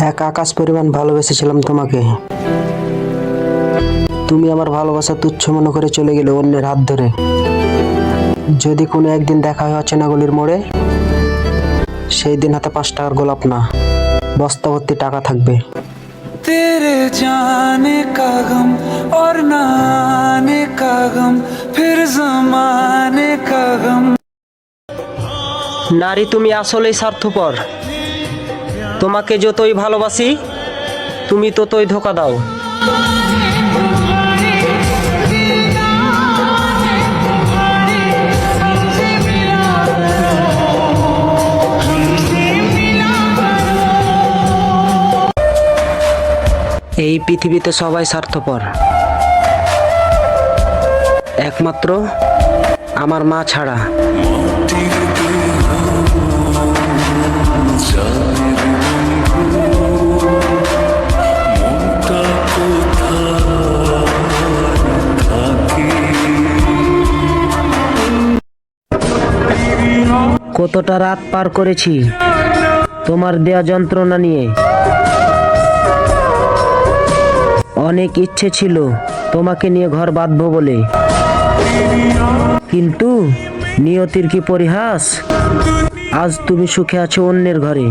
এক আকাশ পরিমাণ ভালোবেসেছিলাম তোমাকে। তুমি আমার ভালোবাসা তুচ্ছ মনে করে চলে গেলে অন্যের হাত ধরে। যদি কোনো একদিন দেখা হয় অচেনা গলির মোড়ে, সেই দিন হাতে 5 টাকার গোলাপ না, বস্তা ভর্তি টাকা থাকবে। तेरे जाने का गम और न आने का गम, फिर जमाने का गम। নারী, তুমি আসলেই স্বার্থপর। তোমাকে যতই ভালোবাসি, তুমি ততই ধোঁকা দাও। এই পৃথিবীতে সবাই স্বার্থপর, একমাত্র আমার মা ছাড়া। কতটা রাত পার করেছি তোমার দেয়া যন্ত্রণা নিয়ে। অনেক ইচ্ছে ছিল তোমাকে নিয়ে ঘর বাঁধবো বলে, কিন্তু নিয়তির কি পরিহাস, আজ তুমি সুখে আছো অন্যের ঘরে।